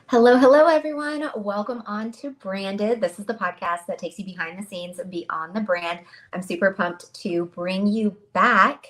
Hello, hello, everyone. Welcome on to Branded. This is the podcast that takes you behind the scenes and beyond the brand. I'm super pumped to bring you back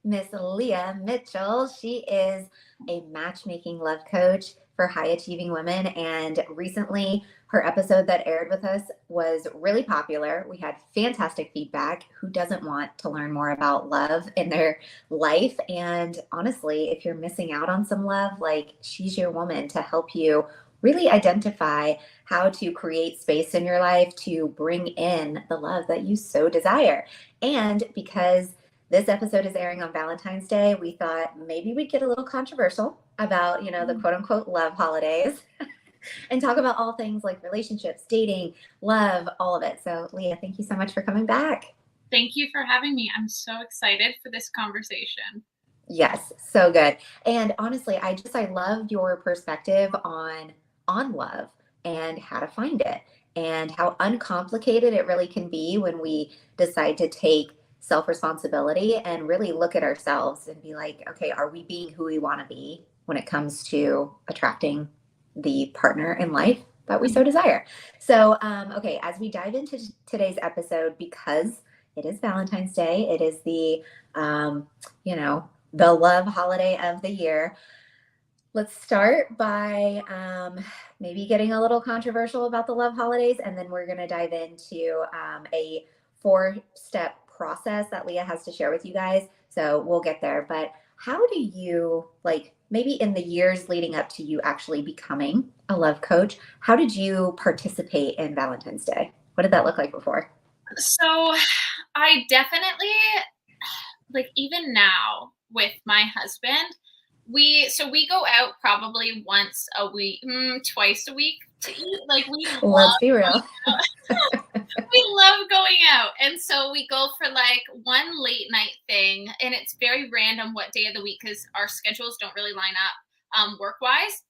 Miss Leah Mitchell. She is a matchmaking love coach for high achieving women. And recently, her episode that aired with us was really popular. We had fantastic feedback. Who doesn't want to learn more about love in their life? And honestly, if you're missing out on some love, like she's your woman to help you really identify how to create space in your life to bring in the love that you so desire. And because this episode is airing on Valentine's Day, we thought maybe we'd get a little controversial about, the quote unquote love holidays and talk about all things like relationships, dating, love, all of it. So, Leah, thank you so much for coming back. Thank you for having me. I'm so excited for this conversation. Yes, so good. And honestly, I love your perspective on love and how to find it and how uncomplicated it really can be when we decide to take self-responsibility and really look at ourselves and be like, okay, are we being who we want to be when it comes to attracting the partner in life that we so desire? So, okay, as we dive into today's episode, because it is Valentine's Day, it is the love holiday of the year. Let's start by maybe getting a little controversial about the love holidays, and then we're going to dive into a 4-step process that Leah has to share with you guys. So we'll get there. But how do you, maybe in the years leading up to you actually becoming a love coach, how did you participate in Valentine's Day? What did that look like before? So I definitely, even now with my husband, we go out probably once a week, twice a week to eat. Let's be real. We love going out. And so we go for one late night thing, and it's very random what day of the week because our schedules don't really line up work wise.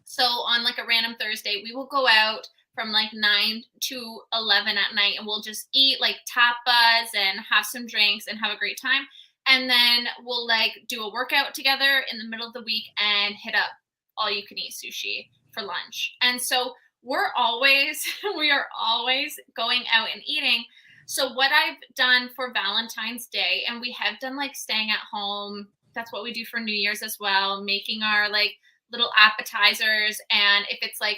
So on a random Thursday, we will go out from 9 to 11 at night, and we'll just eat tapas and have some drinks and have a great time. And then we'll do a workout together in the middle of the week and hit up all you can eat sushi for lunch. And so we are always going out and eating. So what I've done for Valentine's Day, and we have done staying at home. That's what we do for New Year's as well, making our little appetizers. And if it's a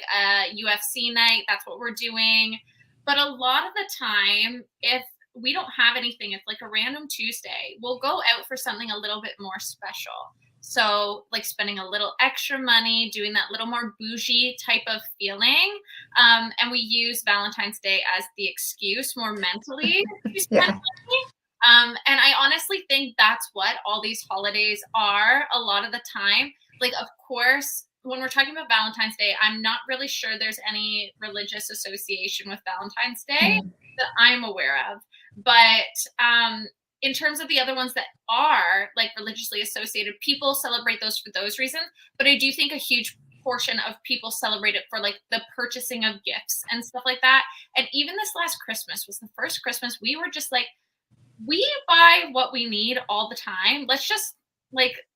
UFC night, that's what we're doing. But a lot of the time, if we don't have anything, it's a random Tuesday, we'll go out for something a little bit more special. So spending a little extra money, doing that little more bougie type of feeling. And we use Valentine's Day as the excuse more mentally to spend money. And I honestly think that's what all these holidays are a lot of the time. Of course, when we're talking about Valentine's Day, I'm not really sure there's any religious association with Valentine's Day that I'm aware of. But in terms of the other ones that are religiously associated, people celebrate those for those reasons. But I do think a huge portion of people celebrate it for the purchasing of gifts and stuff like that. And even this last Christmas was the first Christmas we were just we buy what we need all the time. Let's just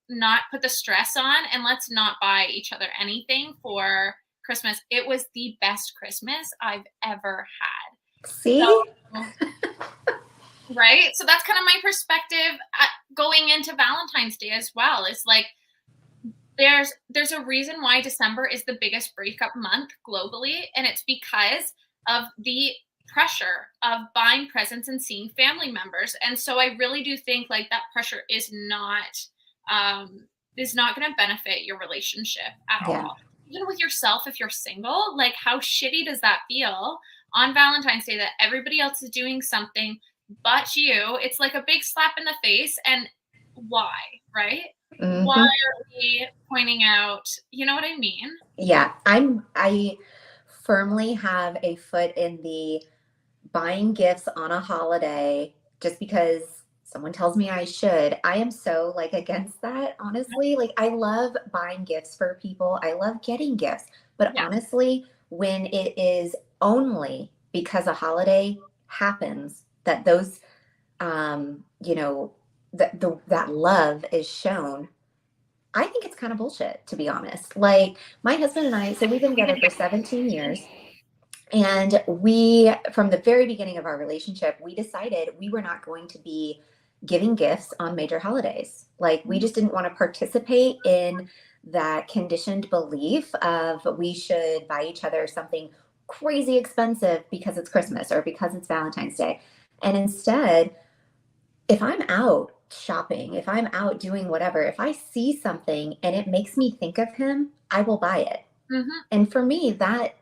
not put the stress on, and let's not buy each other anything for Christmas. It was the best Christmas I've ever had. See? Right? So that's kind of my perspective going into Valentine's Day as well. It's there's a reason why December is the biggest breakup month globally, and it's because of the pressure of buying presents and seeing family members. And so I really do think that pressure is not going to benefit your relationship at all. Even with yourself, if you're single, how shitty does that feel on Valentine's Day that everybody else is doing something but you? It's a big slap in the face. And why, right? Mm-hmm. Why are we pointing out, you know what I mean? Yeah, I firmly have a foot in the buying gifts on a holiday just because someone tells me I should. I am so against that, honestly. I love buying gifts for people. I love getting gifts. But honestly, when it is only because a holiday happens that those, that love is shown, I think it's kind of bullshit, to be honest. Like my husband and I, so we've been together for 17 years. And we, from the very beginning of our relationship, we decided we were not going to be giving gifts on major holidays. Like we just didn't want to participate in that conditioned belief of we should buy each other something crazy expensive because it's Christmas or because it's Valentine's Day. And instead, if I'm out shopping, if I'm out doing whatever, if I see something and it makes me think of him, I will buy it. Mm-hmm. And for me, that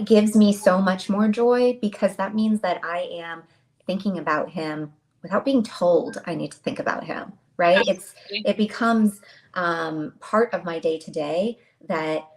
gives me so much more joy because that means that I am thinking about him without being told I need to think about him, right? Absolutely. It becomes part of my day to day that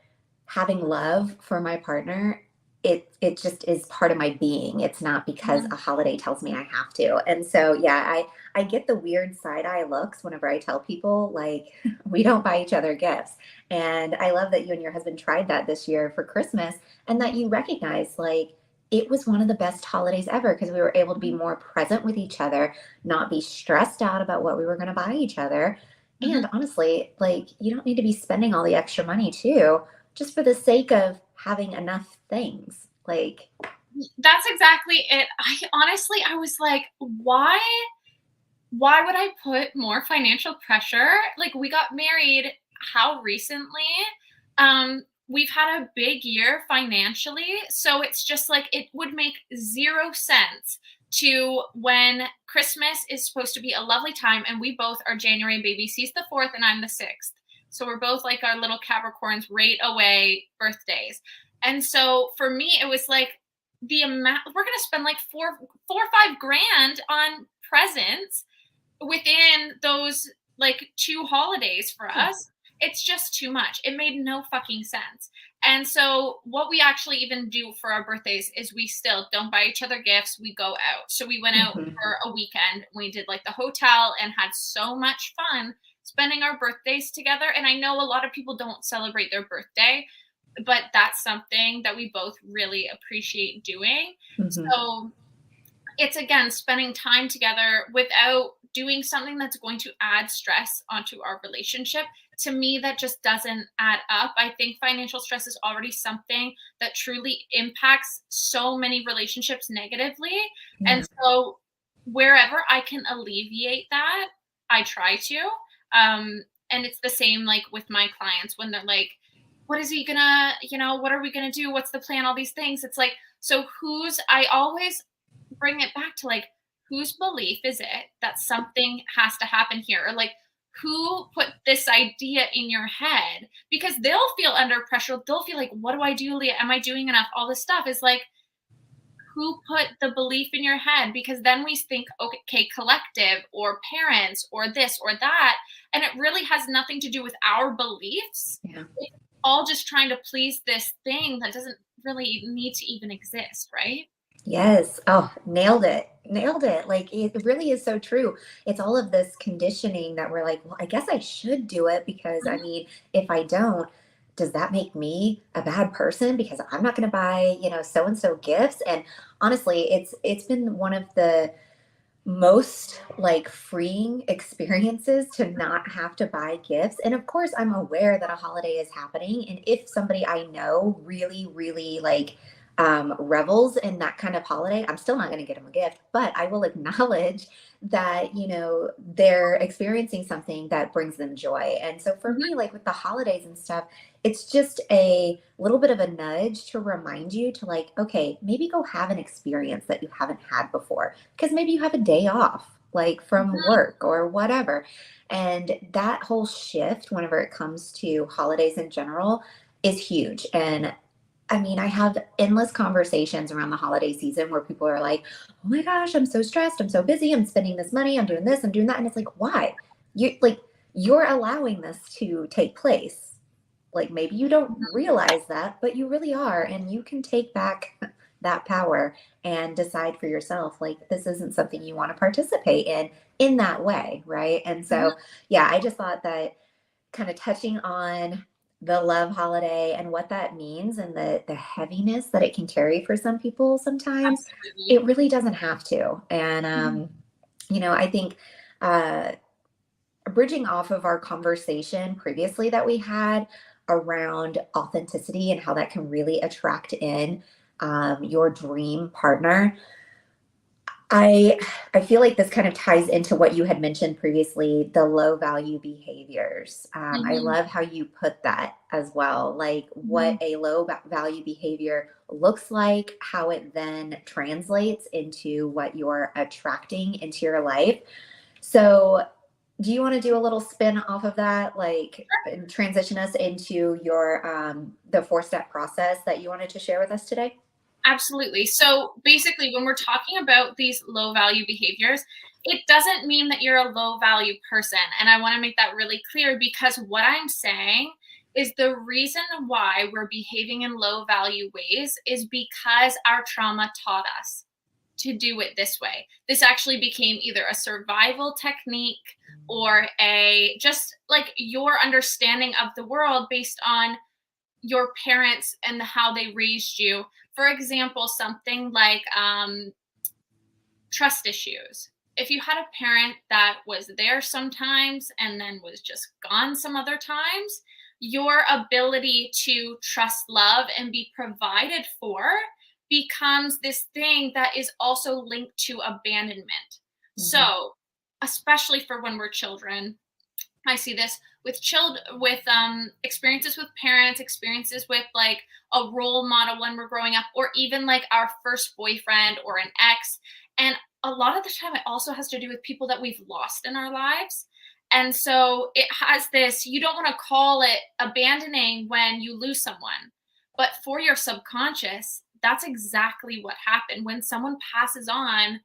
having love for my partner, it just is part of my being. It's not because Mhm. a holiday tells me I have to. And so yeah, I get the weird side eye looks whenever I tell people like we don't buy each other gifts. And I love that you and your husband tried that this year for Christmas and that you recognize like it was one of the best holidays ever because we were able to be Mhm. more present with each other, not be stressed out about what we were going to buy each other. Mhm. And honestly, like you don't need to be spending all the extra money too just for the sake of having enough things. Like, That's exactly it. I honestly, I was like, why would I put more financial pressure? Like we got married how recently? We've had a big year financially, so it's just like it would make zero sense to when Christmas is supposed to be a lovely time and we both are January babies. He's the 4th and I'm the 6th. So we're both like our little Capricorns right away birthdays. And so for me it was like the amount we're going to spend like 4 or 5 grand on presents within those like 2 holidays for yeah. us. It's just too much. It made no fucking sense. And so what we actually even do for our birthdays is we still don't buy each other gifts. We go out. So we went out Mm-hmm. for a weekend. We did like the hotel and had so much fun spending our birthdays together. And I know a lot of people don't celebrate their birthday, but that's something that we both really appreciate doing. Mm-hmm. So it's again spending time together without doing something that's going to add stress onto our relationship. To me, that just doesn't add up. I think financial stress is already something that truly impacts so many relationships negatively. Yeah. And so, wherever I can alleviate that, I try to. And it's the same like with my clients when they're like, what is he gonna, what are we gonna do? What's the plan? All these things. It's like, so I always bring it back to like whose belief is it that something has to happen here, or like who put this idea in your head, because they'll feel under pressure. They'll feel like, what do I do, Leah? Am I doing enough? All this stuff is like, who put the belief in your head? Because then we think, okay, collective or parents or this or that, and it really has nothing to do with our beliefs. Yeah. It's all just trying to please this thing that doesn't really need to even exist, right? Yes. Oh, nailed it. Nailed it. Like it really is so true. It's all of this conditioning that we're like, well, I guess I should do it because I Mhm. mean, if I don't, does that make me a bad person because I'm not going to buy, so and so gifts? And honestly, it's been one of the most like freeing experiences to not have to buy gifts. And of course, I'm aware that a holiday is happening. And if somebody I know really, really like revels in that kind of holiday, I'm still not going to get them a gift, but I will acknowledge that, they're experiencing something that brings them joy. And so for me, like with the holidays and stuff, it's just a little bit of a nudge to remind you to like, okay, maybe go have an experience that you haven't had before because maybe you have a day off, like from Mhm. work or whatever. And that whole shift, whenever it comes to holidays in general, is huge. And I mean, I have endless conversations around the holiday season where people are like, oh my gosh, I'm so stressed. I'm so busy. I'm spending this money. I'm doing this. I'm doing that. And it's like, why? You're allowing this to take place. Like maybe you don't realize that, but you really are. And you can take back that power and decide for yourself, like, this isn't something you want to participate in that way. Right. And Mhm. so, yeah, I just thought that kind of touching on the love holiday and what that means and the heaviness that it can carry for some people sometimes, Absolutely. it really doesn't have to. And, Mhm. I think, uh, bridging off of our conversation previously that we had around authenticity and how that can really attract in your dream partner. I feel like this kind of ties into what you had mentioned previously, the low value behaviors. I Mhm. love how you put that as well, like what Mhm. a low value behavior looks like, how it then translates into what you're attracting into your life. So, do you want to do a little spin off of that, like, and transition us into your the 4-step process that you wanted to share with us today? Absolutely. So basically, when we're talking about these low value behaviors, it doesn't mean that you're a low value person. And I want to make that really clear, because what I'm saying is the reason why we're behaving in low value ways is because our trauma taught us to do it this way. This actually became either a survival technique or a just like your understanding of the world based on your parents and how they raised you. For example, something like trust issues. If you had a parent that was there sometimes and then was just gone some other times, your ability to trust, love, and be provided for becomes this thing that is also linked to abandonment. Mhm. So, especially for when we're children, I see this with with experiences with parents, experiences with like a role model when we're growing up, or even like our first boyfriend or an ex. And a lot of the time, it also has to do with people that we've lost in our lives. And so it has this, you don't want to call it abandoning when you lose someone, but for your subconscious, that's exactly what happened. When someone passes on,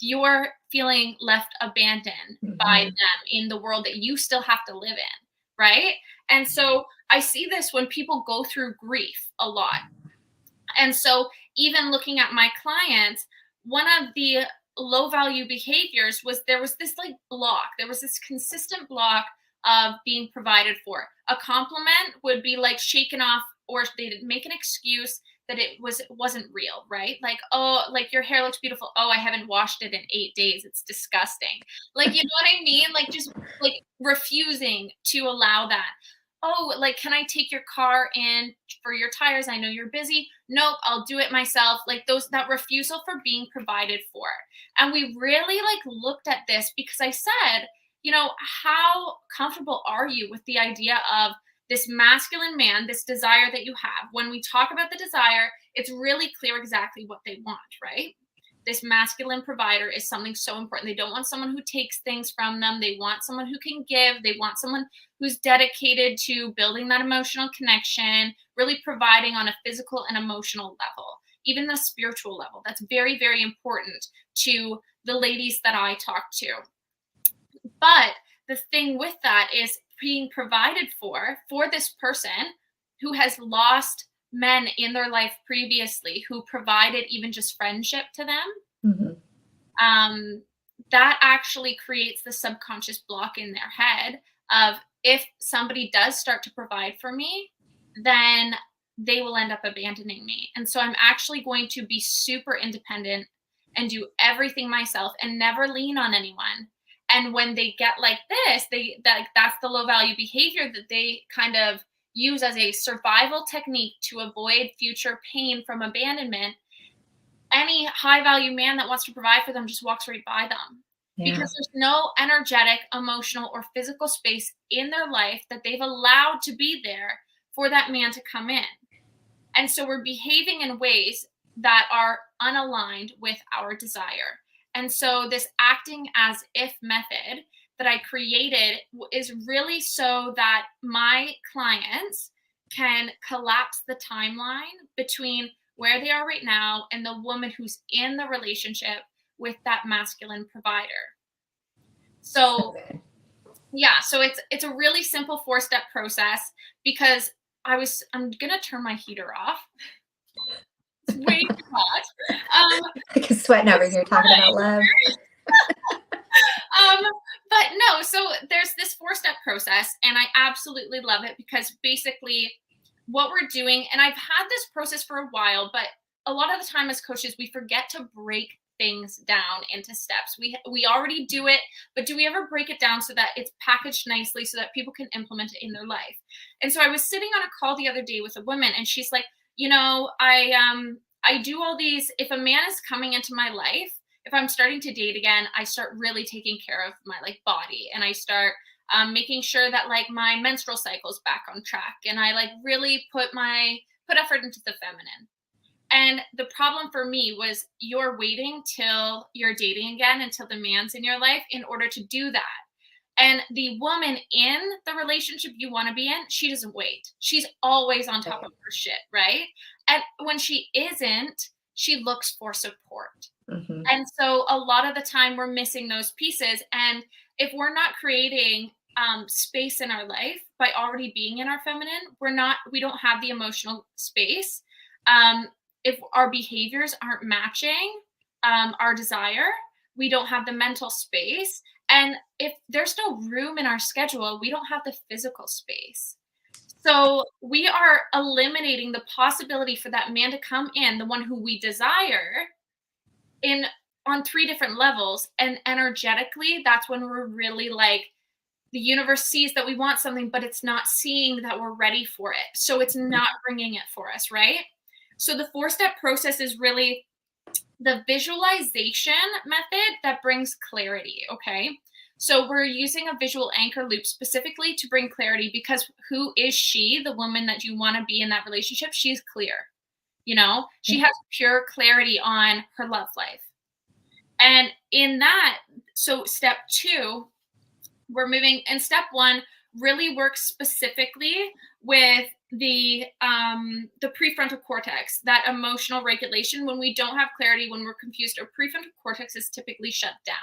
you're feeling left abandoned by Mhm. them in the world that you still have to live in, right? And so I see this when people go through grief a lot. And so even looking at my clients, one of the low value behaviors was there was this like block, there was this consistent block of being provided for. A compliment would be like shaken off, or they'd make an excuse that it wasn't real, right? Like, oh, like your hair looks beautiful. Oh, I haven't washed it in 8 days. It's disgusting. Like, you know what I mean? Like just like refusing to allow that. Oh, like, can I take your car in for your tires? I know you're busy. Nope, I'll do it myself. Like those, that refusal for being provided for. And we really like looked at this because I said, you know, how comfortable are you with the idea of this masculine man, this desire that you have? When we talk about the desire, it's really clear exactly what they want, right? This masculine provider is something so important. They don't want someone who takes things from them. They want someone who can give. They want someone who's dedicated to building that emotional connection, really providing on a physical and emotional level, even the spiritual level. That's very, very important to the ladies that I talk to. But the thing with that is being provided for this person who has lost men in their life previously who provided even just friendship to them. Mhm. um, that actually creates the subconscious block in their head of, if somebody does start to provide for me, then they will end up abandoning me. And so I'm actually going to be super independent and do everything myself and never lean on anyone. And when they get like this, that's the low value behavior that they kind of use as a survival technique to avoid future pain from abandonment. Any high value man that wants to provide for them just walks right by them, Yeah. because there's no energetic, emotional, or physical space in their life that they've allowed to be there for that man to come in. And so we're behaving in ways that are unaligned with our desire. And so this acting as if method that I created is really so that my clients can collapse the timeline between where they are right now and the woman who's in the relationship with that masculine provider. So So good. yeah, so it's a really simple 4-step process, because I'm gonna turn my heater off. It's way too hot. Like sweating over here talking about love. Um, but no, so there's this 4-step process, and I absolutely love it, because basically what we're doing, and I've had this process for a while, but a lot of the time as coaches, we forget to break things down into steps. We already do it, but do we ever break it down so that it's packaged nicely so that people can implement it in their life? And so I was sitting on a call the other day with a woman, and she's like, I do all these. If a man is coming into my life, if I'm starting to date again, I start really taking care of my like body, and I start making sure that like my menstrual cycle's back on track, and I like really put effort into the feminine. And the problem for me was you're waiting till you're dating again, until the man's in your life in order to do that. And the woman in the relationship you want to be in, she doesn't wait. She's always on top of her shit, right? And when she isn't, she looks for support. Mm-hmm. And so a lot of the time we're missing those pieces. And if we're not creating space in our life by already being in our feminine, we don't have the emotional space. If our behaviors aren't matching our desire, we don't have the mental space. And if there's no room in our schedule, we don't have the physical space. So we are eliminating the possibility for that man to come in, the one who we desire, on 3 different levels. And energetically, that's when we're really like, the universe sees that we want something, but it's not seeing that we're ready for it. So it's not bringing it for us, right? So the 4-step process is really the visualization method that brings clarity, okay? So we're using a visual anchor loop specifically to bring clarity, because who is she, the woman that you want to be in that relationship? She's clear. She has pure clarity on her love life. And in that, so step 2, we're moving, and step 1 really works specifically with the prefrontal cortex, that emotional regulation. When we don't have clarity, when we're confused, our prefrontal cortex is typically shut down.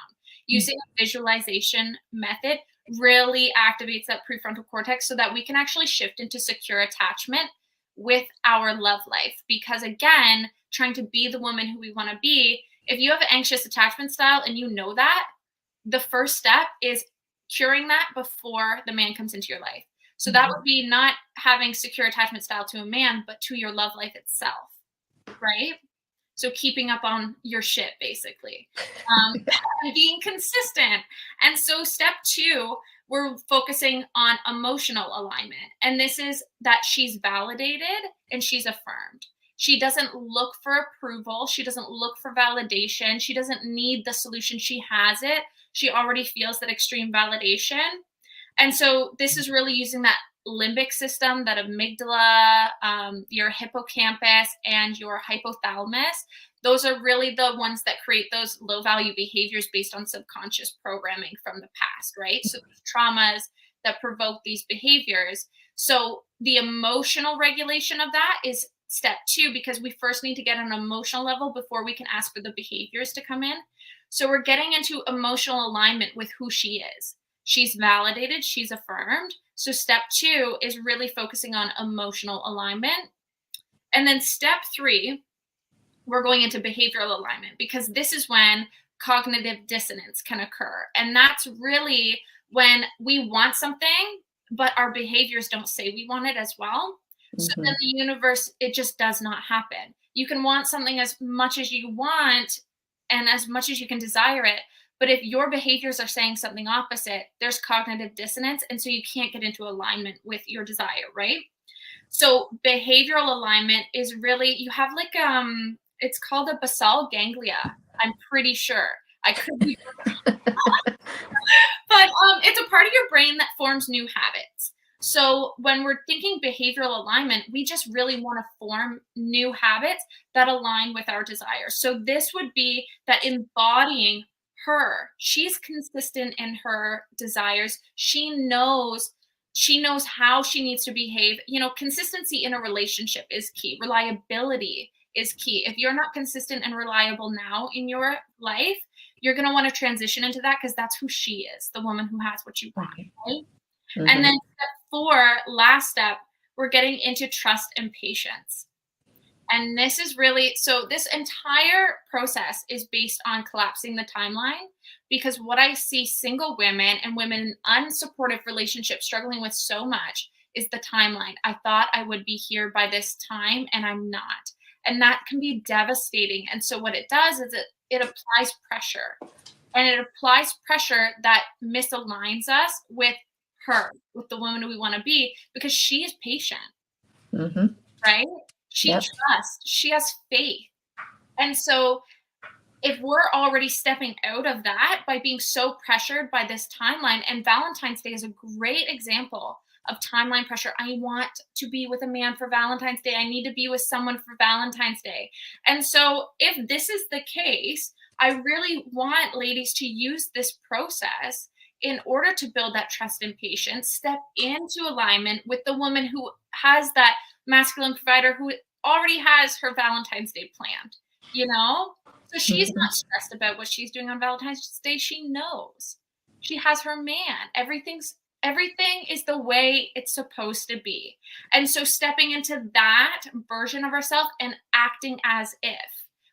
Using a visualization method really activates that prefrontal cortex so that we can actually shift into secure attachment with our love life. Because again, trying to be the woman who we want to be, if you have an anxious attachment style and you know that, the first step is curing that before the man comes into your life. So that would be not having secure attachment style to a man, but to your love life itself, right? So keeping up on your shit, basically, and being consistent. And so step 2, we're focusing on emotional alignment. And this is that she's validated and she's affirmed. She doesn't look for approval. She doesn't look for validation. She doesn't need the solution. She has it. She already feels that extreme validation. And so this is really using that limbic system, that amygdala, your hippocampus, and your hypothalamus. Those are really the ones that create those low value behaviors based on subconscious programming from the past, right? So traumas that provoke these behaviors. So the emotional regulation of that is step 2, because we first need to get an emotional level before we can ask for the behaviors to come in. So we're getting into emotional alignment with who she is. She's validated, she's affirmed. So step 2 is really focusing on emotional alignment. And then step 3, we're going into behavioral alignment, because this is when cognitive dissonance can occur. And that's really when we want something, but our behaviors don't say we want it as well. So then the universe, it just does not happen. You can want something as much as you want and as much as you can desire it. But if your behaviors are saying something opposite, there's cognitive dissonance. And so you can't get into alignment with your desire, right? So behavioral alignment is really, you have like, it's called a basal ganglia. I'm pretty sure. I could be wrong. But it's a part of your brain that forms new habits. So when we're thinking behavioral alignment, we just really want to form new habits that align with our desires. So this would be that embodying her. She's consistent in her desires. She knows how she needs to behave. Consistency in a relationship is key. Reliability is key. If you're not consistent and reliable now in your life, you're going to want to transition into that, because that's who she is, the woman who has what you want, right? And then step 4, last step, we're getting into trust and patience. And this is really, so this entire process is based on collapsing the timeline, because what I see single women and women in unsupportive relationships struggling with so much is the timeline. I thought I would be here by this time and I'm not. And that can be devastating. And so what it does is it applies pressure. And it applies pressure that misaligns us with her, with the woman we want to be, because she is patient, Mm-hmm. right? She Yep. trusts, she has faith. And so if we're already stepping out of that by being so pressured by this timeline, and Valentine's Day is a great example of timeline pressure. I want to be with a man for Valentine's Day. I need to be with someone for Valentine's Day. And so if this is the case, I really want ladies to use this process in order to build that trust and patience, step into alignment with the woman who has that masculine provider who already has her Valentine's Day planned, you know? So she's Mm-hmm. not stressed about what she's doing on Valentine's Day. She knows. She has her man. Everything is the way it's supposed to be. And so stepping into that version of ourselves and acting as if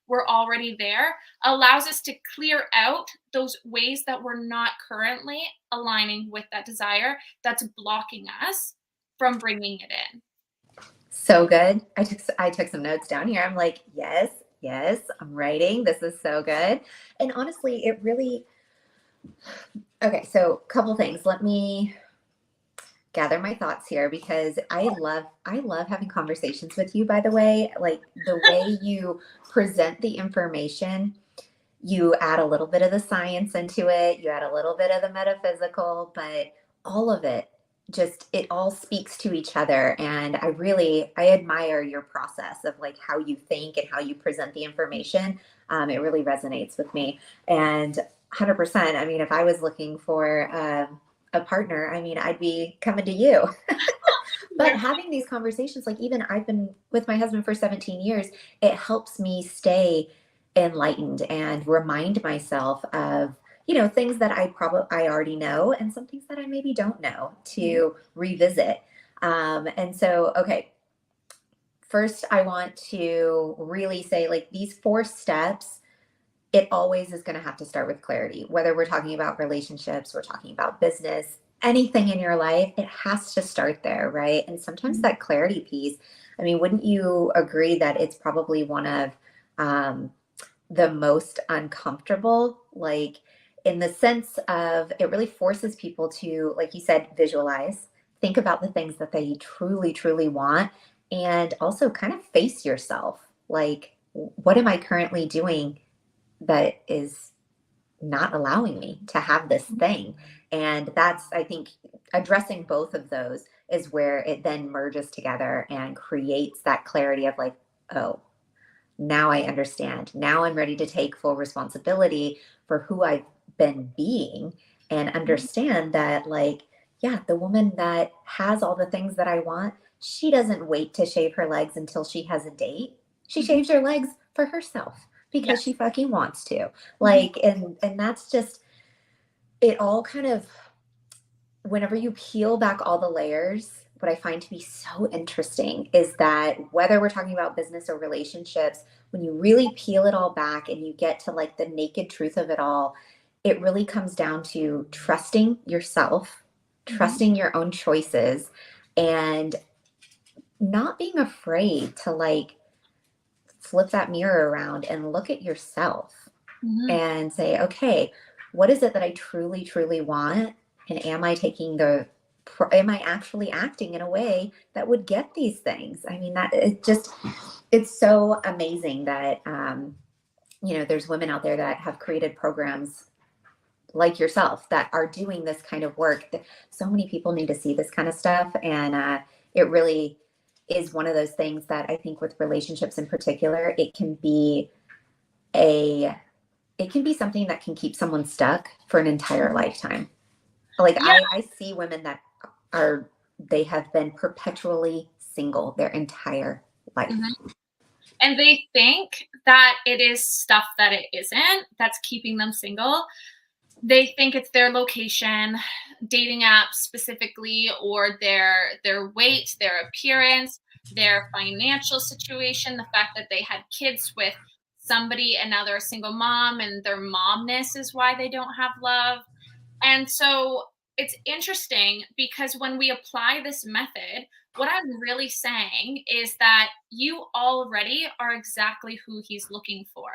we're already there allows us to clear out those ways that we're not currently aligning with that desire that's blocking us from bringing it in. So good. I took some notes down here. I'm like, yes, yes, I'm writing. This is so good. And honestly, it really okay, so couple things. Let me gather my thoughts here because I love having conversations with you, by the way. Like the way you present the information, you add a little bit of the science into it, you add a little bit of the metaphysical, but all of it just it all speaks to each other. And I admire your process of like how you think and how you present the information. It really resonates with me. And 100%. I mean, if I was looking for a partner, I mean, I'd be coming to you. But having these conversations, like even I've been with my husband for 17 years, it helps me stay enlightened and remind myself of, things that I already know and some things that I maybe don't know to revisit. And so, okay, first I want to really say like these 4 steps, it always is going to have to start with clarity. Whether we're talking about relationships, we're talking about business, anything in your life, it has to start there, right? And sometimes that clarity piece, I mean, wouldn't you agree that it's probably one of the most uncomfortable, like in the sense of it really forces people to, like you said, visualize, think about the things that they truly, truly want, and also kind of face yourself. Like, what am I currently doing that is not allowing me to have this thing? And that's, I think, addressing both of those is where it then merges together and creates that clarity of like, oh, now I understand. Now I'm ready to take full responsibility for who I've been being and understand that, like, yeah, the woman that has all the things that I want, she doesn't wait to shave her legs until she has a date. She shaves her legs for herself because she fucking wants to. Like, and that's just it all kind of whenever you peel back all the layers, what I find to be so interesting is that whether we're talking about business or relationships, when you really peel it all back and you get to like the naked truth of it all, it really comes down to trusting yourself, trusting your own choices, and not being afraid to like flip that mirror around and look at yourself and say, okay, what is it that I truly, truly want? And am I actually acting in a way that would get these things? I mean, it's so amazing that, there's women out there that have created programs like yourself that are doing this kind of work. So many people need to see this kind of stuff. And it really is one of those things that I think with relationships in particular, a it can be something that can keep someone stuck for an entire lifetime. Like Yeah. I see women that they have been perpetually single their entire life. And they think that it is stuff that it isn't that's keeping them single. They think it's their location, dating apps specifically, or their weight, their appearance, their financial situation, the fact that they had kids with somebody and now they're a single mom and their momness is why they don't have love. And so it's interesting because when we apply this method, what I'm really saying is that you already are exactly who he's looking for.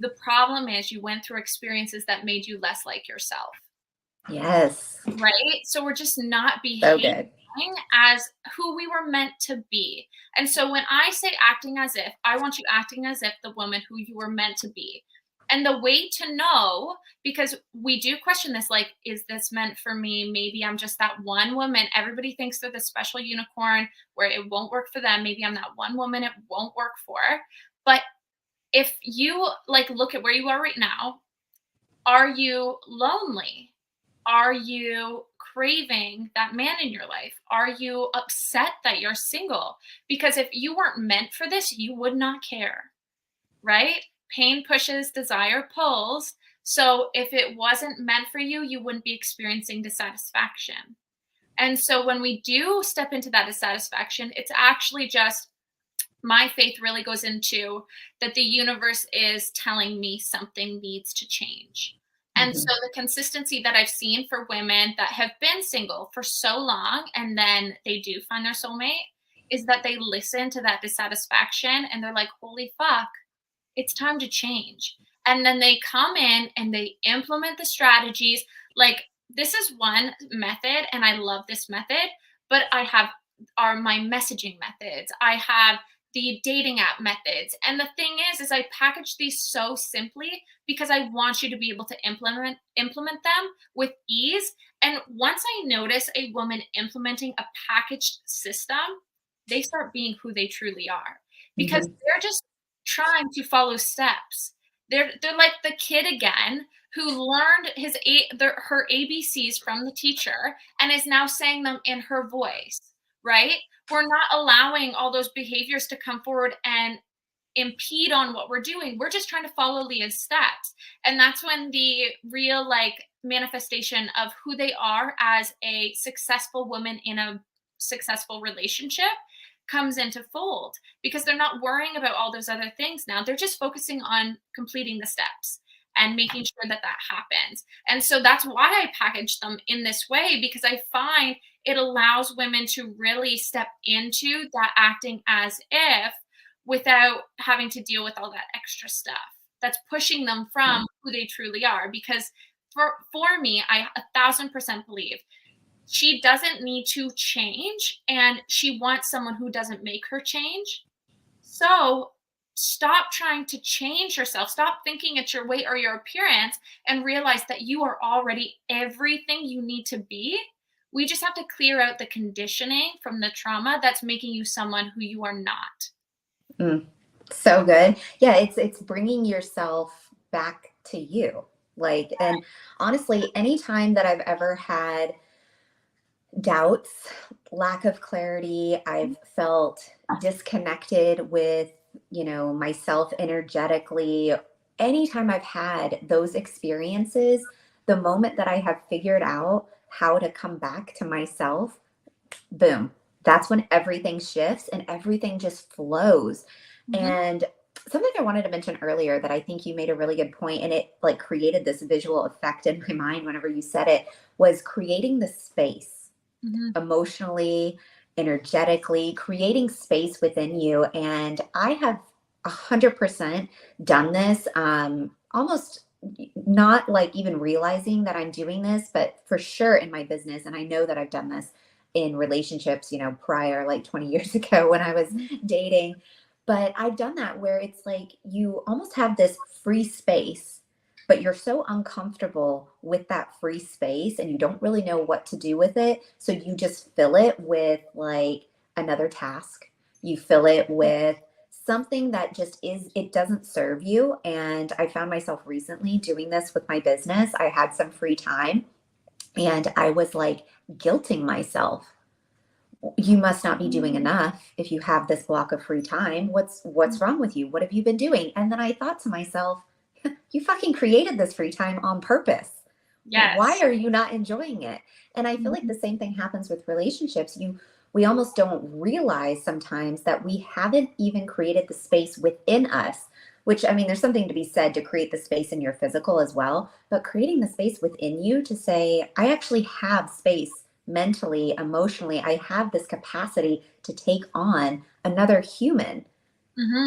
The problem is you went through experiences that made you less like yourself. Yes. Right? So we're just not So behaving good. as who we were meant to be. And so when I say acting as if, I want you acting as if the woman who you were meant to be. And the way to know, because we do question this, like, is this meant for me? Maybe I'm just that one woman. Everybody thinks they're the special unicorn where it won't work for them. Maybe I'm that one woman it won't work for. But if you like look at where you are right now, are you lonely? Are you craving that man in your life? Are you upset that you're single? Because if you weren't meant for this, you would not care, right? Pain pushes, desire pulls. So if it wasn't meant for you, you wouldn't be experiencing dissatisfaction. And so when we do step into that dissatisfaction, it's actually just my faith really goes into that the universe is telling me something needs to change. And so the consistency that I've seen for women that have been single for so long and then they do find their soulmate is that they listen to that dissatisfaction and they're like, holy fuck, it's time to change. And then they come in and they implement the strategies. Like, this is one method, and I love this method, but I have are my messaging methods. I have the dating app methods. And the thing is I package these so simply because I want you to be able to implement them with ease. And once I notice a woman implementing a packaged system, they start being who they truly are because they're just trying to follow steps. They're like the kid again who learned her ABCs from the teacher and is now saying them in her voice, right? We're not allowing all those behaviors to come forward and impede on what we're doing. We're just trying to follow Leah's steps. And that's when the real like manifestation of who they are as a successful woman in a successful relationship comes into fold, because they're not worrying about all those other things now. They're just focusing on completing the steps and making sure that happens. And so that's why I package them in this way, because I find it allows women to really step into that acting as if without having to deal with all that extra stuff that's pushing them from who they truly are. Because for me, I 1,000% believe she doesn't need to change, and she wants someone who doesn't make her change. So stop trying to change yourself. Stop thinking it's your weight or your appearance, and realize that you are already everything you need to be. We just have to clear out the conditioning from the trauma that's making you someone who you are not. So good. Yeah, it's bringing yourself back to you. Like, and honestly, anytime that I've ever had doubts, lack of clarity, I've felt disconnected with, myself energetically. Anytime I've had those experiences, the moment that I have figured out how to come back to myself, boom, that's when everything shifts and everything just flows. And something I wanted to mention earlier that I think you made a really good point, and it like created this visual effect in my mind whenever you said it, was creating the space. Emotionally, energetically, creating space within you. And I have 100% done this, almost not like even realizing that I'm doing this, but for sure in my business. And I know that I've done this in relationships, prior, like 20 years ago when I was dating. But I've done that where it's like you almost have this free space, but you're so uncomfortable with that free space and you don't really know what to do with it. So you just fill it with like another task. You fill it with something that just it doesn't serve you. And I found myself recently doing this with my business. I had some free time and I was like guilting myself. You must not be doing enough if you have this block of free time. What's wrong with you? What have you been doing? And then I thought to myself, you fucking created this free time on purpose. Yes. Why are you not enjoying it? And I feel like the same thing happens with relationships. We almost don't realize sometimes that we haven't even created the space within us, which, I mean, there's something to be said to create the space in your physical as well, but creating the space within you to say, I actually have space mentally, emotionally. I have this capacity to take on another human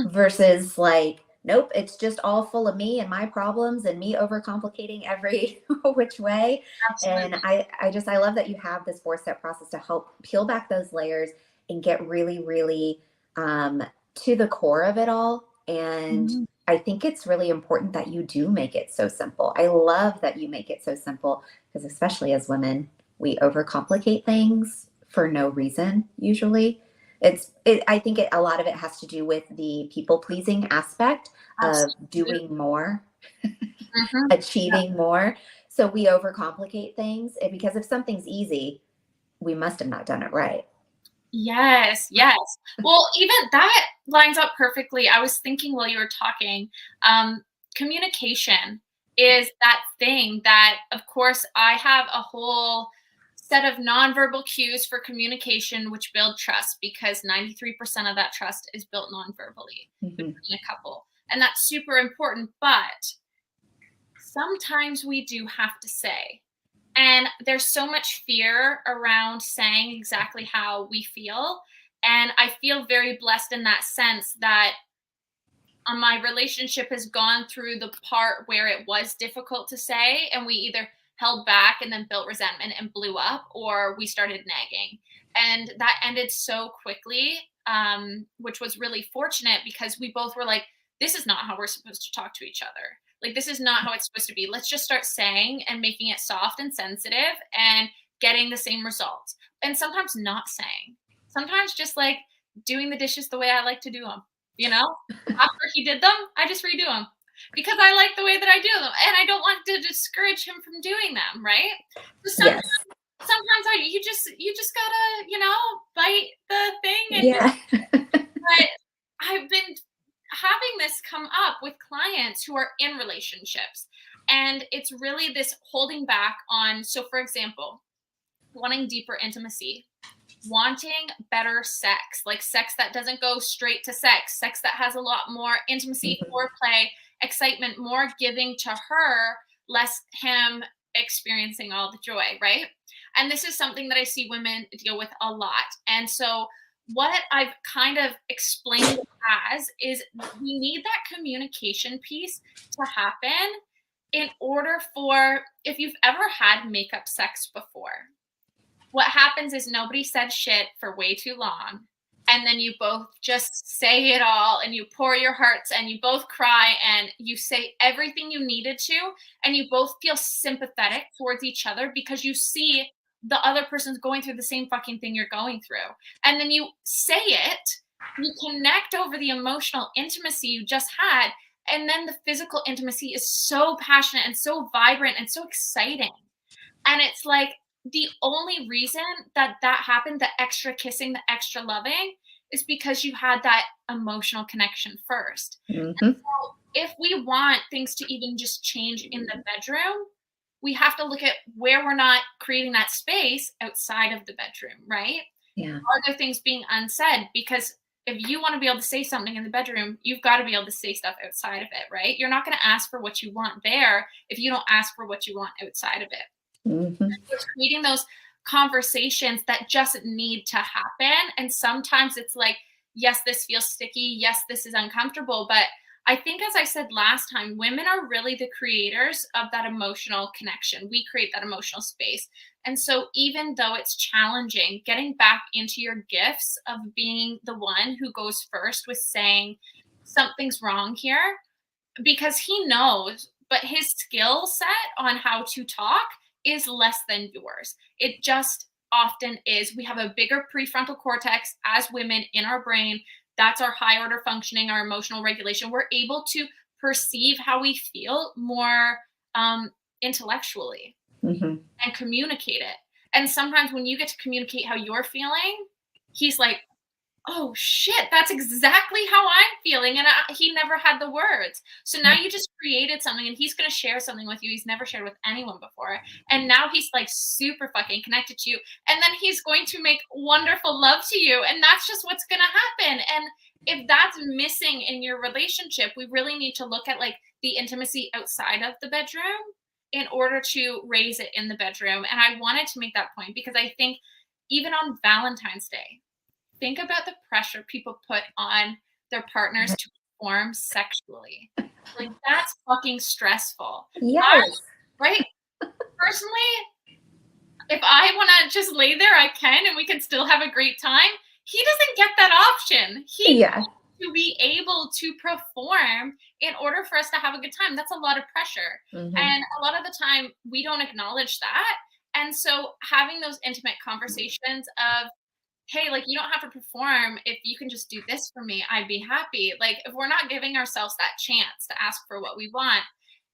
versus like nope, it's just all full of me and my problems and me overcomplicating every which way. Absolutely. And I love that you have this 4-step process to help peel back those layers and get really, really to the core of it all. And Mhm. I think it's really important that you do make it so simple. I love that you make it so simple because, especially as women, we overcomplicate things for no reason usually. I think a lot of it has to do with the people pleasing aspect of Absolutely. doing more, Mhm. achieving more. So we overcomplicate things because if something's easy, we must have not done it right. Yes, yes. Well, even that lines up perfectly. I was thinking while you were talking, um, communication is that thing that, of course, I have a whole set of nonverbal cues for communication, which build trust because 93% of that trust is built nonverbally Mhm. between a couple. And that's super important. But sometimes we do have to say, and there's so much fear around saying exactly how we feel. And I feel very blessed in that sense that my relationship has gone through the part where it was difficult to say, and we either held back and then built resentment and blew up, or we started nagging. And that ended so quickly, which was really fortunate because we both were like, this is not how we're supposed to talk to each other. Like, this is not how it's supposed to be. Let's just start saying and making it soft and sensitive and getting the same results. And sometimes not saying, sometimes just like doing the dishes the way I like to do them, you know? After he did them, I just redo them because I like the way that I do them, and I don't want to discourage him from doing them, right? So Yes. sometimes you just gotta, bite the thing and just. Yeah. But I've been having this come up with clients who are in relationships, and it's really this holding back on. So, for example, wanting deeper intimacy, wanting better sex, like sex that doesn't go straight to sex that has a lot more intimacy, Mhm. foreplay, excitement, more giving to her, less him experiencing all the joy, right? And this is something that I see women deal with a lot. And so, what I've kind of explained as is we need that communication piece to happen in order for, if you've ever had makeup sex before, what happens is nobody said shit for way too long. And then you both just say it all and you pour your hearts and you both cry and you say everything you needed to. And you both feel sympathetic towards each other because you see the other person's going through the same fucking thing you're going through. And then you say it, you connect over the emotional intimacy you just had. And then the physical intimacy is so passionate and so vibrant and so exciting. And it's like the only reason that that happened, the extra kissing, the extra loving, is because you had that emotional connection first. And Mhm. so if we want things to even just change in the bedroom, we have to look at where we're not creating that space outside of the bedroom, right? Yeah. Are there things being unsaid? Because if you want to be able to say something in the bedroom, you've got to be able to say stuff outside of it, right? You're not going to ask for what you want there if you don't ask for what you want outside of it. Mhm. It's creating those conversations that just need to happen. And sometimes it's like, yes, this feels sticky. Yes, this is uncomfortable. But I think, as I said last time, women are really the creators of that emotional connection. We create that emotional space. And so, even though it's challenging, getting back into your gifts of being the one who goes first with saying, something's wrong here, because he knows, but his skill set on how to talk is less than yours. It just often is. We have a bigger prefrontal cortex as women in our brain. That's our high order functioning, our emotional regulation. We're able to perceive how we feel more intellectually Mhm. and communicate it. And sometimes when you get to communicate how you're feeling, he's like, oh shit, that's exactly how I'm feeling. And he never had the words. So now Yeah. you just created something and he's going to share something with you he's never shared with anyone before. And now he's like super fucking connected to you. And then he's going to make wonderful love to you. And that's just what's going to happen. And if that's missing in your relationship, we really need to look at like the intimacy outside of the bedroom in order to raise it in the bedroom. And I wanted to make that point because I think even on Valentine's Day, think about the pressure people put on their partners to perform sexually. Like, that's fucking stressful. Yes. Right? Personally, if I want to just lay there, I can, and we can still have a great time. He doesn't get that option. He Yeah. needs to be able to perform in order for us to have a good time. That's a lot of pressure. Mm-hmm. And a lot of the time, we don't acknowledge that. And so having those intimate conversations of, hey, like, you don't have to perform. If you can just do this for me, I'd be happy. Like, if we're not giving ourselves that chance to ask for what we want,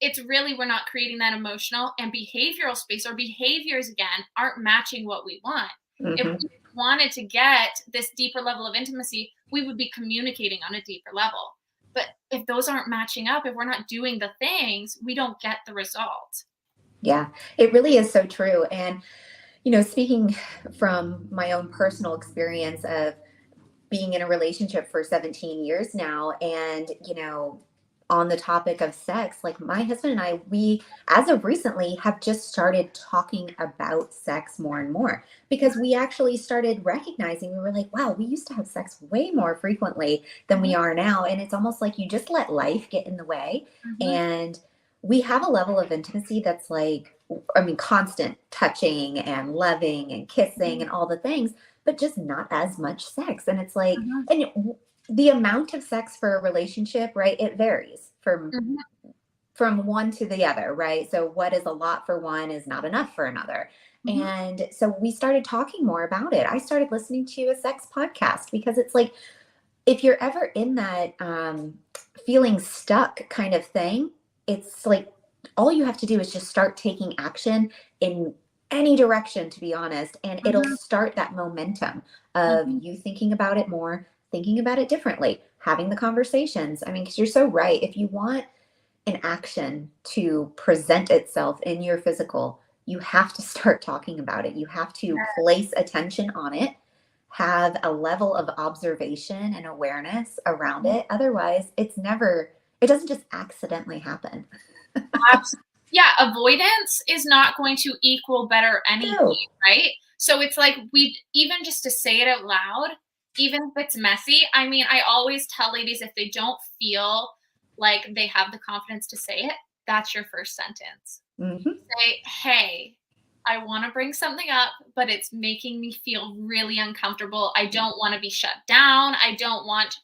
it's really, we're not creating that emotional and behavioral space. Our behaviors, again, aren't matching what we want. If Mm-hmm. we wanted to get this deeper level of intimacy, we would be communicating on a deeper level. But if those aren't matching up, if we're not doing the things, we don't get the result. Yeah, it really is so true. And, speaking from my own personal experience of being in a relationship for 17 years now, and, on the topic of sex, like my husband and I, we, as of recently, have just started talking about sex more and more because we actually started recognizing, we were like, wow, we used to have sex way more frequently than we are now. And it's almost like you just let life get in the way. And we have a level of intimacy that's like, constant touching and loving and kissing and all the things, but just not as much sex. And it's like, and the amount of sex for a relationship, right? It varies from one to the other, right? So what is a lot for one is not enough for another. And so we started talking more about it. I started listening to a sex podcast because it's like, if you're ever in that feeling stuck kind of thing, it's like all you have to do is just start taking action in any direction, to be honest, and it'll start that momentum of you thinking about it more, thinking about it differently, having the conversations. Because you're so right. If you want an action to present itself in your physical, you have to start talking about it. You have to place attention on it, have a level of observation and awareness around it. Otherwise, it doesn't just accidentally happen. Yeah, avoidance is not going to equal better anything, No. right? So it's like, even just to say it out loud, even if it's messy, I always tell ladies, if they don't feel like they have the confidence to say it, that's your first sentence. Say, hey, I want to bring something up, but it's making me feel really uncomfortable. I don't want to be shut down. I don't want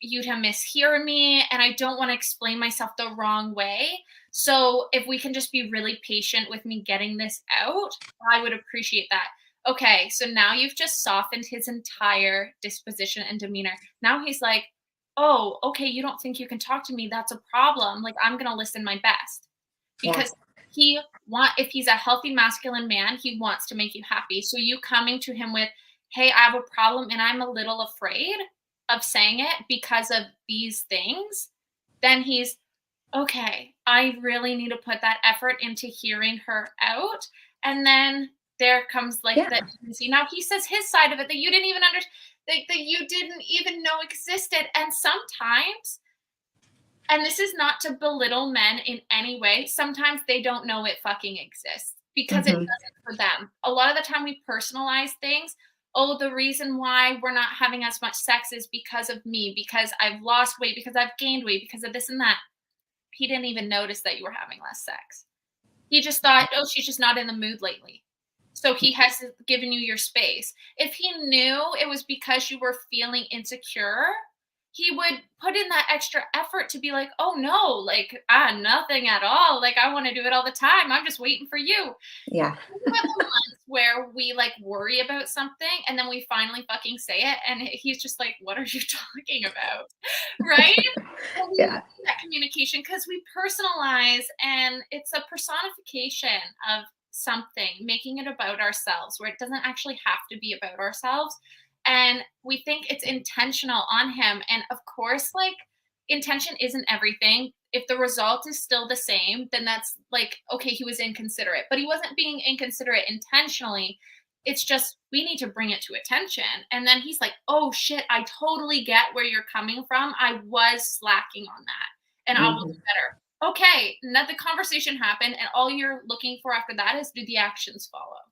you to mishear me, and I don't want to explain myself the wrong way. So if we can just be really patient with me getting this out, I would appreciate that. Okay, so now you've just softened his entire disposition and demeanor. Now he's like, oh, okay, you don't think you can talk to me? That's a problem. Like, I'm going to listen my best. Because if he's a healthy masculine man, he wants to make you happy. So you coming to him with, hey, I have a problem and I'm a little afraid of saying it because of these things, then he's, okay, I really need to put that effort into hearing her out. And then there comes like that. Now he says his side of it that you didn't even understand, that you didn't even know existed. And sometimes, and this is not to belittle men in any way, sometimes they don't know it fucking exists because it doesn't for them. A lot of the time we personalize things. Oh, the reason why we're not having as much sex is because of me, because I've lost weight, because I've gained weight, because of this and that. He didn't even notice that you were having less sex. He just thought, oh, she's just not in the mood lately. So he has given you your space. If he knew it was because you were feeling insecure, he would put in that extra effort to be like, oh no, like, nothing at all. Like, I want to do it all the time. I'm just waiting for you. Yeah. The months where we like worry about something and then we finally fucking say it and he's just like, what are you talking about? Right? Yeah. That communication, because we personalize and it's a personification of something, making it about ourselves where it doesn't actually have to be about ourselves. And we think it's intentional on him. And of course, like, intention isn't everything. If the result is still the same, then that's like, okay, he was inconsiderate, but he wasn't being inconsiderate intentionally. It's just, we need to bring it to attention. And then he's like, oh shit, I totally get where you're coming from. I was slacking on that and I will do better. Okay, now the conversation happened and all you're looking for after that is, do the actions follow?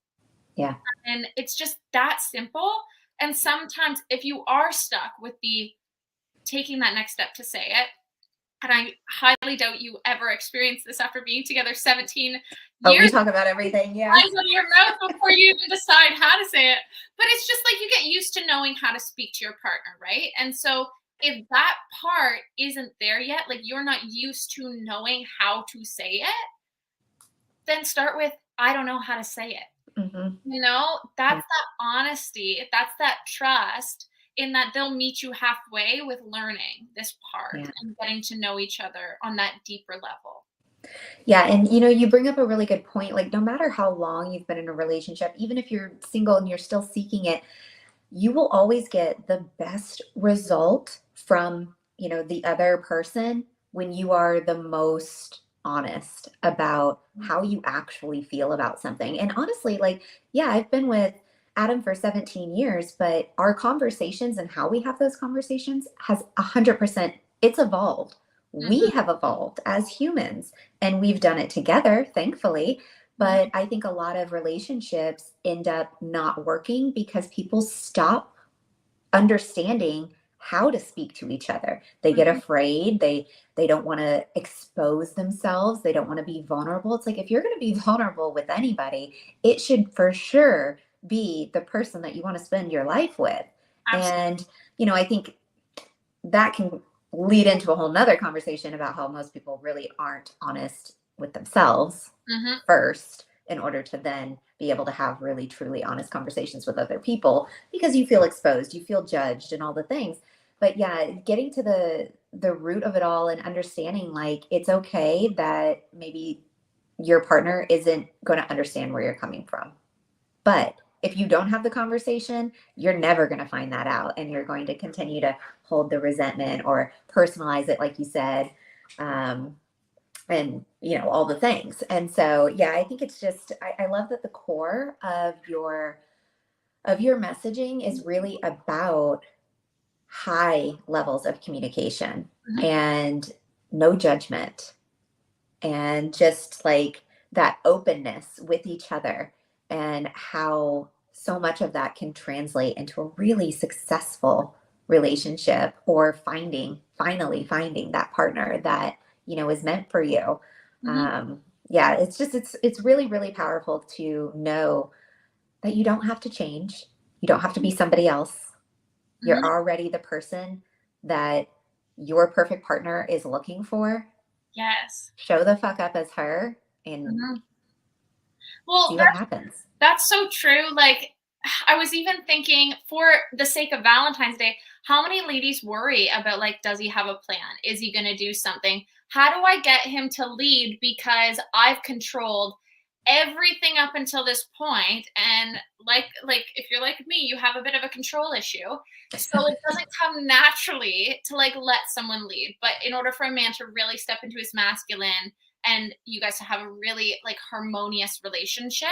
Yeah. And it's just that simple. And sometimes if you are stuck with the, taking that next step to say it. And I highly doubt you ever experienced this after being together 17 Oh, we years. talk about everything, yeah. Flies out of your mouth before you even decide how to say it. But it's just like you get used to knowing how to speak to your partner, right? And so if that part isn't there yet, like you're not used to knowing how to say it, then start with, I don't know how to say it. Mm-hmm. You know, that's Yeah. that honesty, that's that trust in that they'll meet you halfway with learning this part Yeah. and getting to know each other on that deeper level. Yeah. And, you know, you bring up a really good point. Like, no matter how long you've been in a relationship, even if you're single and you're still seeking it, you will always get the best result from, you know, the other person when you are the most honest about how you actually feel about something. And honestly, like, yeah, I've been with Adam for 17 years, but our conversations and how we have those conversations has 100%, it's evolved. We Mm-hmm. have evolved as humans and we've done it together, thankfully. But I think a lot of relationships end up not working because people stop understanding how to speak to each other. They get Mm-hmm. afraid. They don't want to expose themselves. They don't want to be vulnerable. It's like if you're going to be vulnerable with anybody, it should for sure be the person that you want to spend your life with. Absolutely. And, you know, I think that can lead into a whole nother conversation about how most people really aren't honest with themselves Mm-hmm. first in order to then be able to have really truly honest conversations with other people because you feel exposed, you feel judged and all the things. But yeah, getting to the root of it all and understanding like it's okay that maybe your partner isn't going to understand where you're coming from. But if you don't have the conversation, you're never going to find that out. And you're going to continue to hold the resentment or personalize it, like you said, and, you know, all the things. And so, yeah, I think it's just, I love that the core of your messaging is really about high levels of communication Mm-hmm. and no judgment and just like that openness with each other and how so much of that can translate into a really successful relationship or finally finding that partner that you know is meant for you. Mm-hmm. Yeah, it's just it's really really powerful to know that you don't have to change, you don't have to be somebody else, you're Mm-hmm. already the person that your perfect partner is looking for. Yes. Show the fuck up as her and Mm-hmm. Well, see what happens. that's so true. Like, I was even thinking, for the sake of Valentine's Day, how many ladies worry about, like, does he have a plan? Is he going to do something? How do I get him to lead? Because I've controlled everything up until this point, and like if you're like me, you have a bit of a control issue. So it doesn't come naturally to like let someone lead. But in order for a man to really step into his masculine and you guys to have a really like harmonious relationship,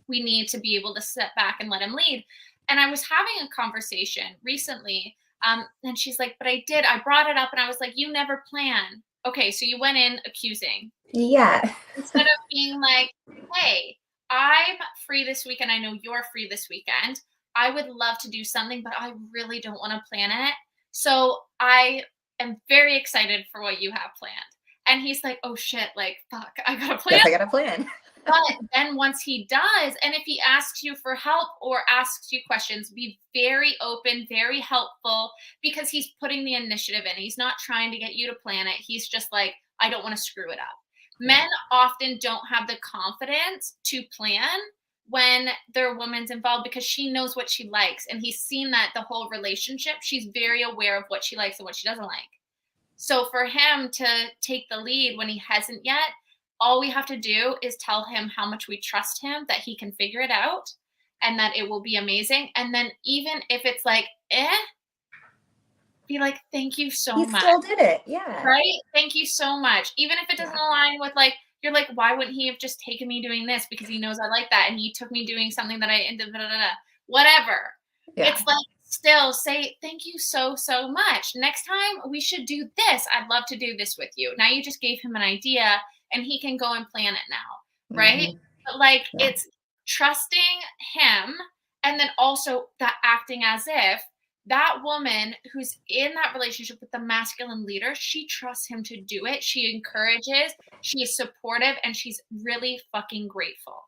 we need to be able to sit back and let him lead. And I was having a conversation recently, and she's like, but I brought it up and I was like, you never plan. Okay, so you went in accusing Yeah. instead of being like, hey, I'm free this weekend. I know you're free this weekend. I would love to do something, but I really don't want to plan it. So I am very excited for what you have planned. And he's like, oh shit, like, fuck, I got a plan. Guess I got a plan. But then once he does, and if he asks you for help or asks you questions, be very open, very helpful, because he's putting the initiative in. He's not trying to get you to plan it. He's just like, I don't want to screw it up. Men often don't have the confidence to plan when their woman's involved because she knows what she likes. And he's seen that the whole relationship, she's very aware of what she likes and what she doesn't like. So for him to take the lead when he hasn't yet, all we have to do is tell him how much we trust him, that he can figure it out and that it will be amazing. And then even if it's like, be like, thank you so He much. still did it. Yeah. Right? Thank you so much. Even if it doesn't align with like, you're like, why wouldn't he have just taken me doing this? Because he knows I like that. And he took me doing something that whatever. Yeah. It's like, still say, thank you so, so much. Next time we should do this. I'd love to do this with you. Now you just gave him an idea and he can go and plan it now. Right. Mm-hmm. But like, Yeah. it's trusting him and then also that acting as if that woman who's in that relationship with the masculine leader, she trusts him to do it. She encourages, she is supportive, and she's really fucking grateful.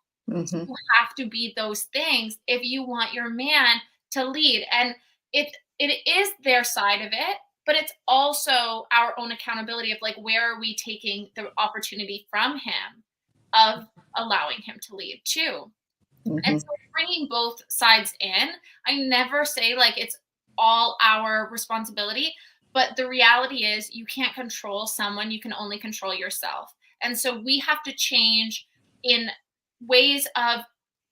So you have to be those things if you want your man to lead. And it is their side of it, but it's also our own accountability of like, where are we taking the opportunity from him of allowing him to lead too. And so bringing both sides in, I never say like it's all our responsibility, but the reality is you can't control someone, you can only control yourself. And so we have to change in ways of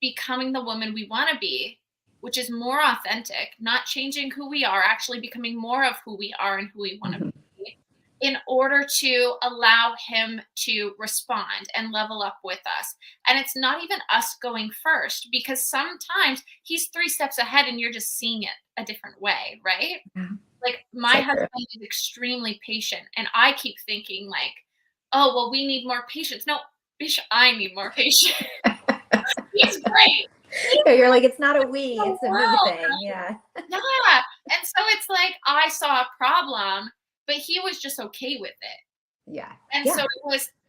becoming the woman we want to be, which is more authentic, not changing who we are, actually becoming more of who we are and who we want to be, in order to allow him to respond and level up with us. And it's not even us going first, because sometimes he's 3 steps ahead and you're just seeing it a different way, right? Like my husband is extremely patient, and I keep thinking like, oh, well, we need more patience. No, bitch, I need more patience. He's great. You're like, it's not a we, it's a me thing. Yeah. Yeah. And so it's like I saw a problem, but he was just okay with it. Yeah. And so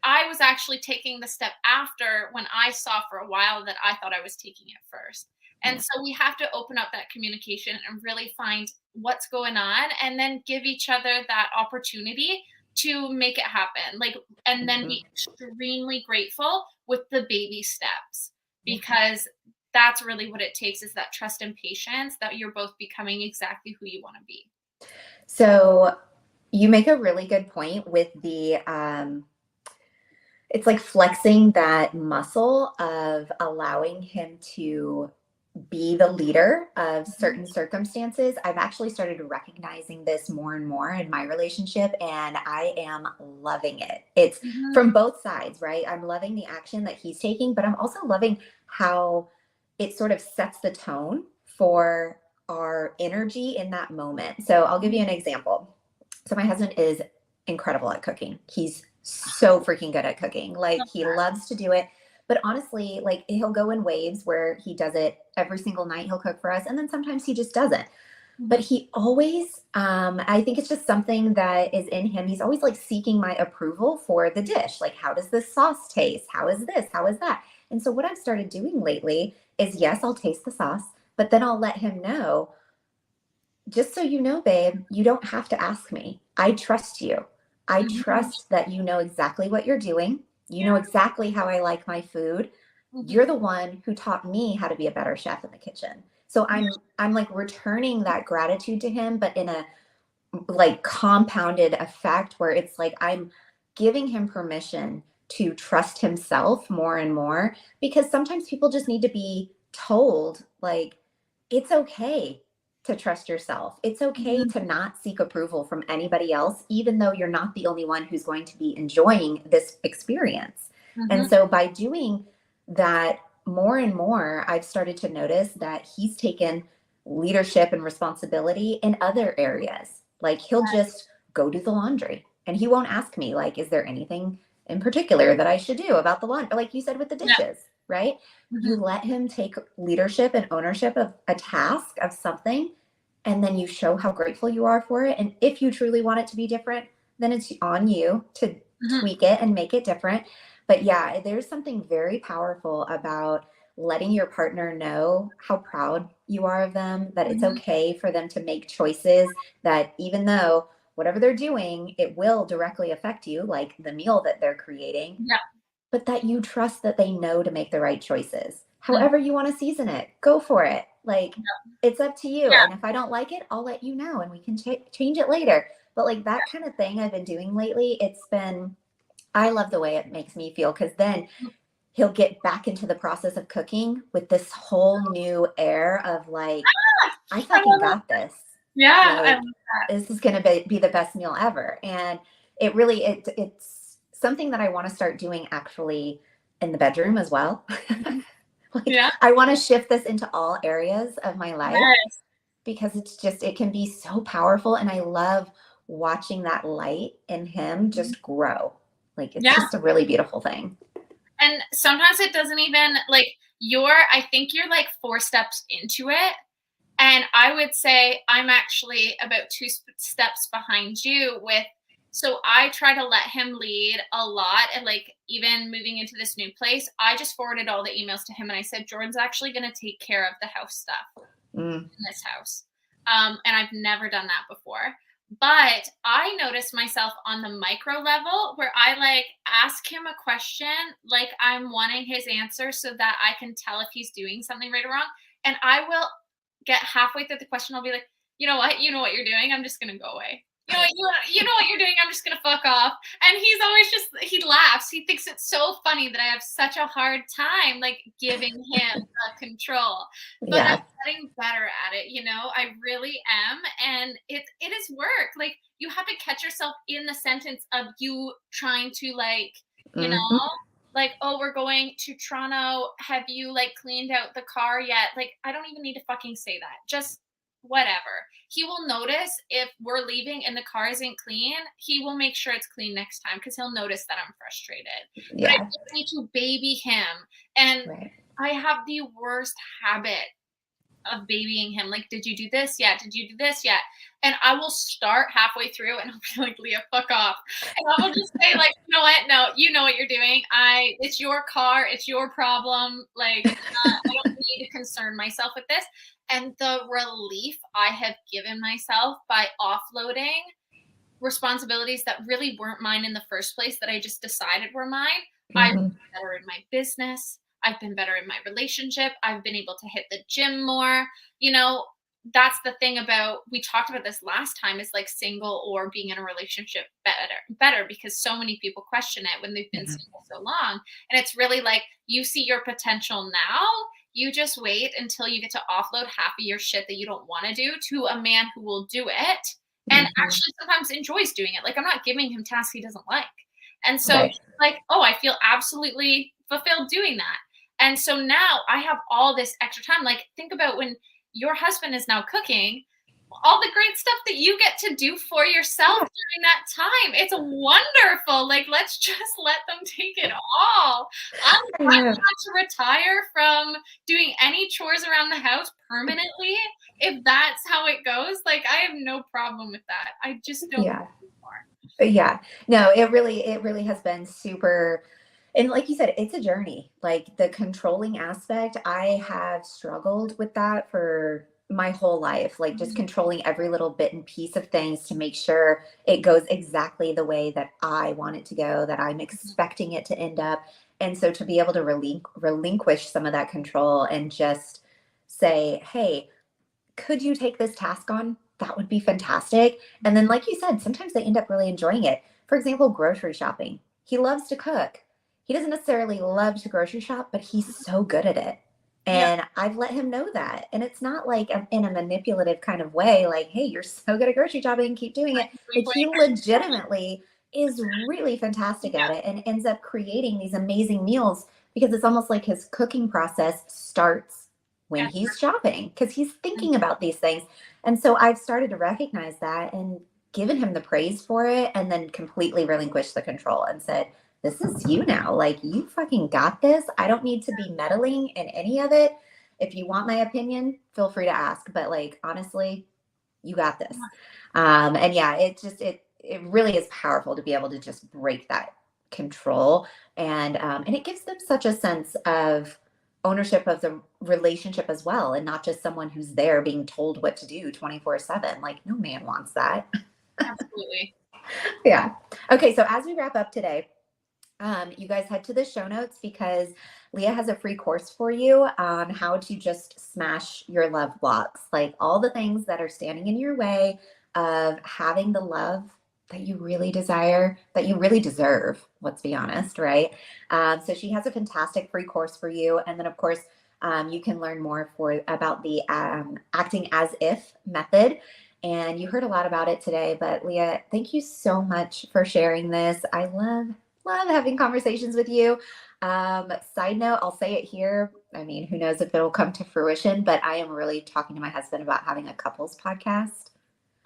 I was actually taking the step after, when I saw for a while that I thought I was taking it first. And so we have to open up that communication and really find what's going on, and then give each other that opportunity to make it happen. Like, and then be extremely grateful with the baby steps, because that's really what it takes, is that trust and patience that you're both becoming exactly who you want to be. So you make a really good point with the, it's like flexing that muscle of allowing him to be the leader of certain circumstances. I've actually started recognizing this more and more in my relationship, and I am loving it. It's from both sides, right? I'm loving the action that he's taking, but I'm also loving how it sort of sets the tone for our energy in that moment. So I'll give you an example. So my husband is incredible at cooking. He's so freaking good at cooking. Like, he loves to do it. But honestly, like, he'll go in waves where he does it every single night. He'll cook for us. And then sometimes he just doesn't. But he always, I think it's just something that is in him. He's always like seeking my approval for the dish. Like, how does this sauce taste? How is this? How is that? And so what I've started doing lately is, yes, I'll taste the sauce, but then I'll let him know, just so you know, babe, you don't have to ask me. I trust you. I trust that you know exactly what you're doing. You know exactly how I like my food. You're the one who taught me how to be a better chef in the kitchen. So I'm like returning that gratitude to him, but in a like compounded effect, where it's like I'm giving him permission to trust himself more and more, because sometimes people just need to be told, like, it's okay to trust yourself. It's okay to not seek approval from anybody else, even though you're not the only one who's going to be enjoying this experience. And so by doing that more and more, I've started to notice that he's taken leadership and responsibility in other areas. Like, he'll just go do the laundry and he won't ask me, like, is there anything in particular that I should do about the laundry? Like you said with the dishes, right? You let him take leadership and ownership of a task, of something, and then you show how grateful you are for it. And if you truly want it to be different, then it's on you to tweak it and make it different. But yeah, there's something very powerful about letting your partner know how proud you are of them, that it's okay for them to make choices that, even though whatever they're doing, it will directly affect you, like the meal that they're creating, but that you trust that they know to make the right choices. However you want to season it, go for it. Like, it's up to you. And if I don't like it, I'll let you know and we can change it later. But like that kind of thing I've been doing lately, I love the way it makes me feel, because then he'll get back into the process of cooking with this whole new air of like, I fucking got this. Yeah. Like, this is going to be the best meal ever. And it really, it's something that I want to start doing actually in the bedroom as well. I want to shift this into all areas of my life, because it's just, it can be so powerful. And I love watching that light in him just grow. Like, it's just a really beautiful thing. And sometimes it doesn't even, like, I think you're like 4 steps into it, And I would say I'm actually about two steps behind you with, so I try to let him lead a lot. And like, even moving into this new place, I just forwarded all the emails to him and I said, Jordan's actually going to take care of the house stuff in this house. And I've never done that before. But I noticed myself on the micro level where I like ask him a question, like I'm wanting his answer so that I can tell if he's doing something right or wrong. And I will get halfway through the question. I'll be like, you know what? You know what you're doing. I'm just going to go away. You know what you're doing. I'm just going to fuck off. And he's always just, he laughs. He thinks it's so funny that I have such a hard time, like giving him the control. But I'm getting better at it. You know, I really am. And it is work. Like you have to catch yourself in the sentence of you trying to like, you know, like, oh, we're going to Toronto. Have you like cleaned out the car yet? Like, I don't even need to fucking say that. Just whatever. He will notice if we're leaving and the car isn't clean. He will make sure it's clean next time because he'll notice that I'm frustrated. But I just need to baby him. And I have the worst habit of babying him. Like, did you do this yet? Did you do this yet? And I will start halfway through and I'll be like, Leah, fuck off. And I will just say like, you know what? No, you know what you're doing. It's your car. It's your problem. Like, I don't need to concern myself with this. And the relief I have given myself by offloading responsibilities that really weren't mine in the first place, that I just decided were mine. I've been better in my business. I've been better in my relationship. I've been able to hit the gym more. You know, that's the thing about, we talked about this last time, is like single or being in a relationship better because so many people question it when they've been single so long. And it's really like, you see your potential now. You just wait until you get to offload half of your shit that you don't want to do to a man who will do it and actually sometimes enjoys doing it. Like, I'm not giving him tasks he doesn't like. And so like, oh, I feel absolutely fulfilled doing that. And so now I have all this extra time. Like, think about when your husband is now cooking, all the great stuff that you get to do for yourself during that time. It's wonderful. Like, let's just let them take it all. I'm not to retire from doing any chores around the house permanently. If that's how it goes, like, I have no problem with that. I just don't know anymore. Yeah. No, it really has been super. And like you said, it's a journey. Like the controlling aspect, I have struggled with that for my whole life, like just controlling every little bit and piece of things to make sure it goes exactly the way that I want it to go, that I'm expecting it to end up. And so to be able to relinquish some of that control and just say, hey, could you take this task on? That would be fantastic. And then, like you said, sometimes they end up really enjoying it. For example, grocery shopping. He loves to cook. He doesn't necessarily love to grocery shop, but he's so good at it. And I've let him know that. And it's not like in a manipulative kind of way, like, hey, you're so good at grocery shopping, keep doing it. Like, he legitimately is really fantastic at it and ends up creating these amazing meals because it's almost like his cooking process starts when he's shopping because he's thinking about these things. And so I've started to recognize that and given him the praise for it and then completely relinquished the control and said, this is you now. Like, you fucking got this. I don't need to be meddling in any of it. If you want my opinion, feel free to ask. But like, honestly, you got this. And yeah, it really is powerful to be able to just break that control. And it gives them such a sense of ownership of the relationship as well. And not just someone who's there being told what to do 24/7. Like, no man wants that. Absolutely. Yeah. Okay. So as we wrap up today, you guys head to the show notes because Leah has a free course for you on how to just smash your love blocks, like all the things that are standing in your way of having the love that you really desire, that you really deserve. Let's be honest, right? So she has a fantastic free course for you. And then, of course, you can learn more about the acting as if method. And you heard a lot about it today, but Leah, thank you so much for sharing this. I love having conversations with you. Side note, I'll say it here. I mean, who knows if it'll come to fruition, but I am really talking to my husband about having a couples podcast.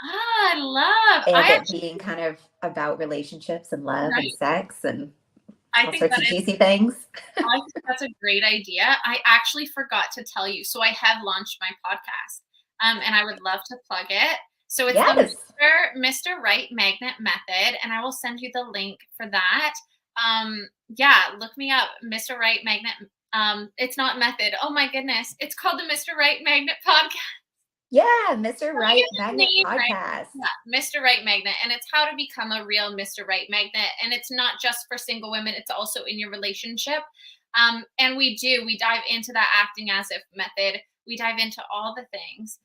I love and it being kind of about relationships and love and sex and all sorts of juicy things. I think that's a great idea. I actually forgot to tell you. So I have launched my podcast. and I would love to plug it. So it's the Yes. Mr. Right Magnet Method, and I will send you the link for that. Yeah, look me up, Mr. Right Magnet. It's not method. Oh my goodness. It's called the Mr. Right Magnet Podcast. Yeah, Mr. I Right get his Magnet name right. Podcast. Yeah, Mr. Right Magnet. And it's how to become a real Mr. Right Magnet. And it's not just for single women, it's also in your relationship. And we dive into that acting as if method. We dive into all the things.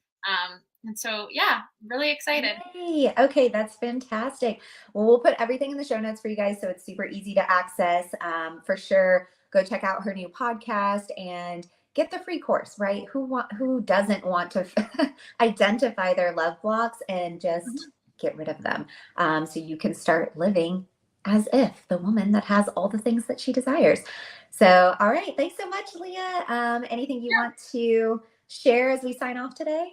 And so, yeah, really excited. Yay. Okay, that's fantastic. Well, we'll put everything in the show notes for you guys so it's super easy to access. For sure, go check out her new podcast and get the free course, right? Who doesn't want to identify their love blocks and just get rid of them, so you can start living as if the woman that has all the things that she desires. So, all right, thanks so much, Leah. Anything you want to share as we sign off today?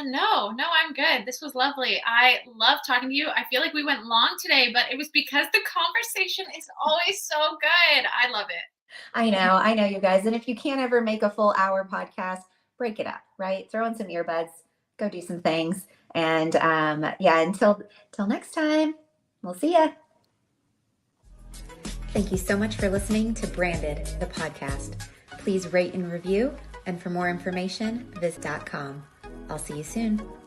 No, I'm good. This was lovely. I love talking to you. I feel like we went long today, but it was because the conversation is always so good. I love it. I know, you guys. And if you can't ever make a full hour podcast, break it up, right? Throw in some earbuds, go do some things. And yeah, until next time, we'll see ya. Thank you so much for listening to Branded, the podcast. Please rate and review. And for more information, visit .com. I'll see you soon.